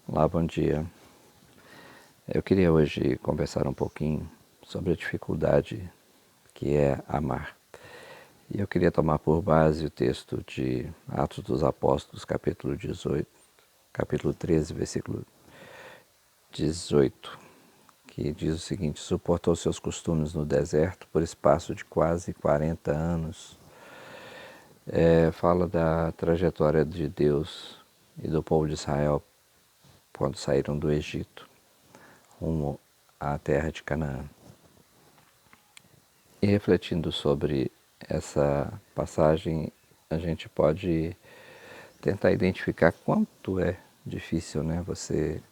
Olá, bom dia. Eu queria hoje conversar um pouquinho sobre a dificuldade que é amar. E eu queria tomar por base o texto de Atos dos Apóstolos, capítulo 18, capítulo 13, versículo 18, que diz o seguinte: suportou seus costumes no deserto por espaço de quase 40 anos. Fala da trajetória de Deus e do povo de Israel quando saíram do Egito rumo à terra de Canaã. E refletindo sobre essa passagem, a gente pode tentar identificar quanto é difícil, né, você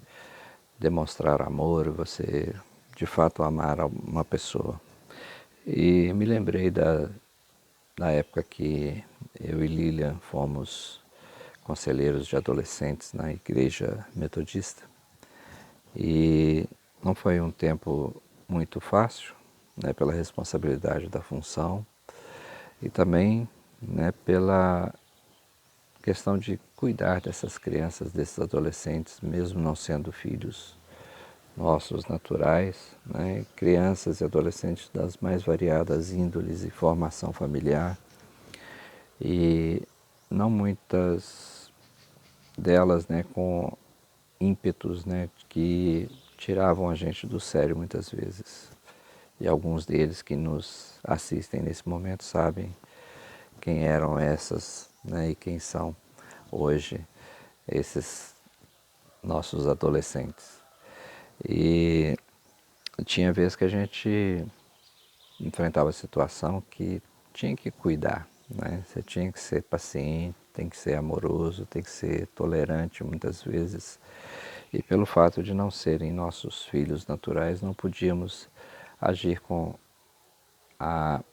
demonstrar amor, você de fato amar uma pessoa. E me lembrei da época que eu e Lilian fomos conselheiros de adolescentes na igreja metodista. E não foi um tempo muito fácil, né, pela responsabilidade da função e também, né, pela questão de cuidar dessas crianças, desses adolescentes, mesmo não sendo filhos nossos naturais, né, crianças e adolescentes das mais variadas índoles e formação familiar, e não muitas delas, né, com ímpetos, né, que tiravam a gente do sério muitas vezes. E alguns deles que nos assistem nesse momento sabem quem eram essas, né, e quem são hoje esses nossos adolescentes. E tinha vezes que a gente enfrentava a situação que tinha que cuidar, né? Você tinha que ser paciente, tem que ser amoroso, tem que ser tolerante muitas vezes. E pelo fato de não serem nossos filhos naturais, não podíamos agir com a,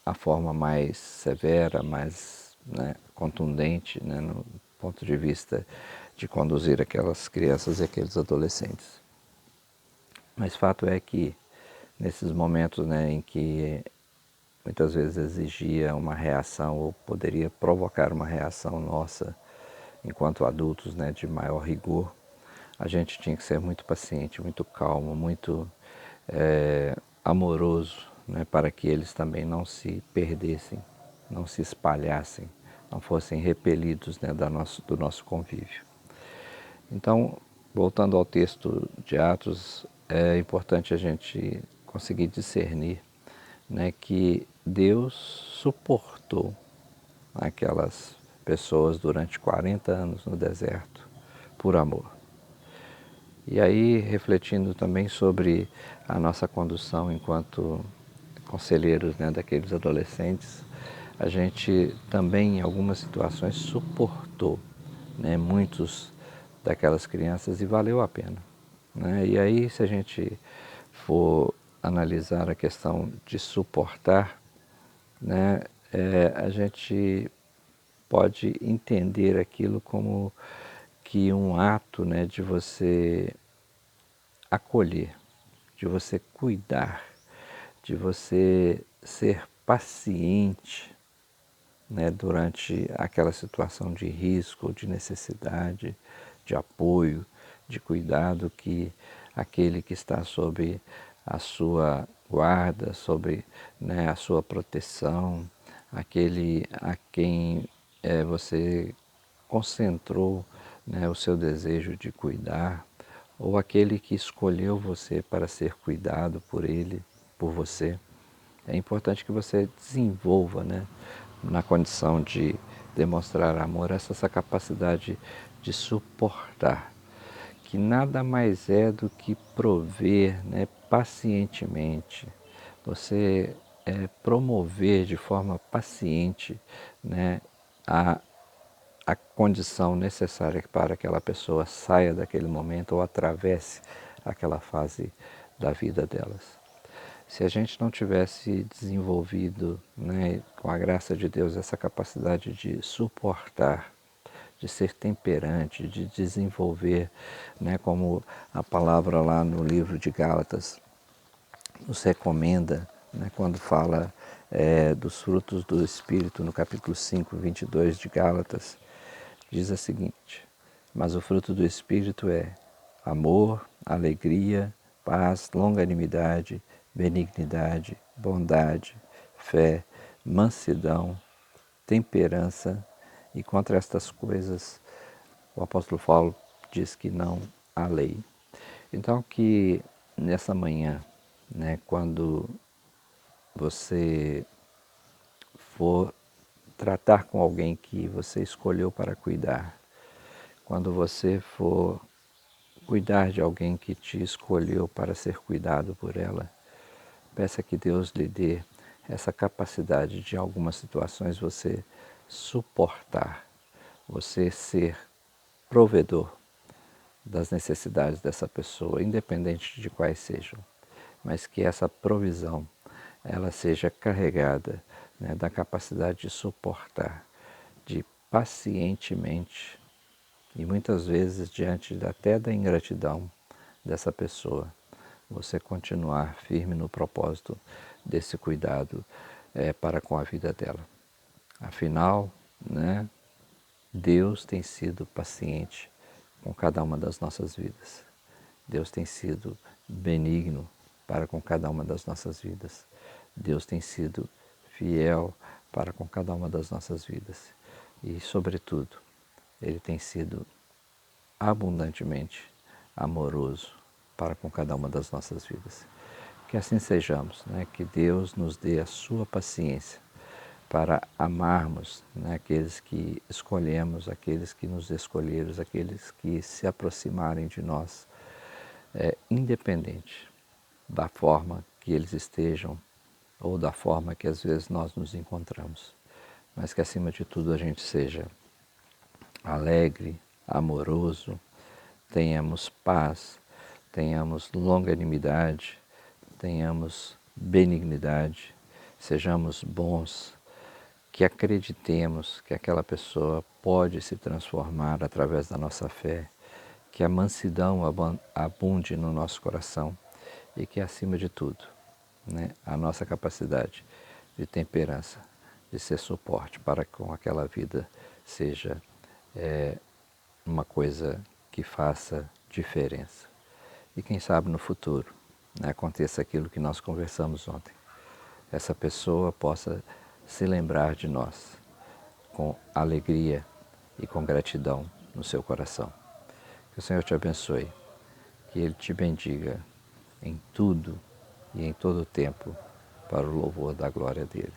a forma mais severa, mais, né, contundente, né, no ponto de vista de conduzir aquelas crianças e aqueles adolescentes. Mas fato é que nesses momentos, né, em que muitas vezes exigia uma reação ou poderia provocar uma reação nossa enquanto adultos, né, de maior rigor, a gente tinha que ser muito paciente, muito calmo, muito amoroso, né, para que eles também não se perdessem, não se espalhassem, não fossem repelidos, né, do nosso convívio. Então, voltando ao texto de Atos, é importante a gente conseguir discernir, né, que Deus suportou aquelas pessoas durante 40 anos no deserto por amor. E aí, refletindo também sobre a nossa condução enquanto conselheiros, né, daqueles adolescentes, a gente também em algumas situações suportou, né, muitos daquelas crianças e valeu a pena, né? E aí, se a gente for analisar a questão de suportar, né, a gente pode entender aquilo como que um ato, né, de você acolher, de você cuidar, de você ser paciente, né, durante aquela situação de risco, de necessidade, de apoio, de cuidado que aquele que está sob a sua guarda, sob, né, a sua proteção, aquele a quem você concentrou, né, o seu desejo de cuidar, ou aquele que escolheu você para ser cuidado por ele, por você. É importante que você desenvolva, né, na condição de demonstrar amor, essa capacidade de suportar, que nada mais é do que prover, né, pacientemente. Você promover de forma paciente, né, a condição necessária para que aquela pessoa saia daquele momento ou atravesse aquela fase da vida delas. Se a gente não tivesse desenvolvido, né, com a graça de Deus, essa capacidade de suportar, de ser temperante, de desenvolver, né, como a palavra lá no livro de Gálatas nos recomenda, né, quando fala dos frutos do Espírito, no capítulo 5, 22 de Gálatas, diz a seguinte: mas o fruto do Espírito é amor, alegria, paz, longanimidade, benignidade, bondade, fé, mansidão, temperança, e contra estas coisas o apóstolo Paulo diz que não há lei. Então que nessa manhã, né, quando você for tratar com alguém que você escolheu para cuidar, quando você for cuidar de alguém que te escolheu para ser cuidado por ela, peça que Deus lhe dê essa capacidade de, em algumas situações, você suportar, você ser provedor das necessidades dessa pessoa, independente de quais sejam, mas que essa provisão ela seja carregada, né, da capacidade de suportar, de pacientemente e muitas vezes diante até da ingratidão dessa pessoa, você continuar firme no propósito desse cuidado para com a vida dela. Afinal, né, Deus tem sido paciente com cada uma das nossas vidas. Deus tem sido benigno para com cada uma das nossas vidas. Deus tem sido fiel para com cada uma das nossas vidas. E, sobretudo, Ele tem sido abundantemente amoroso para com cada uma das nossas vidas. Que assim sejamos, né? Que Deus nos dê a sua paciência para amarmos, né, aqueles que escolhemos, aqueles que nos escolheram, aqueles que se aproximarem de nós, independente da forma que eles estejam ou da forma que às vezes nós nos encontramos, mas que acima de tudo a gente seja alegre, amoroso, tenhamos paz, tenhamos longanimidade, tenhamos benignidade, sejamos bons, que acreditemos que aquela pessoa pode se transformar através da nossa fé, que a mansidão abunde no nosso coração e que, acima de tudo, né, a nossa capacidade de temperança, de ser suporte para com aquela vida seja uma coisa que faça diferença. E quem sabe no futuro, né, aconteça aquilo que nós conversamos ontem. Essa pessoa possa se lembrar de nós com alegria e com gratidão no seu coração. Que o Senhor te abençoe, que Ele te bendiga em tudo e em todo o tempo para o louvor da glória dEle.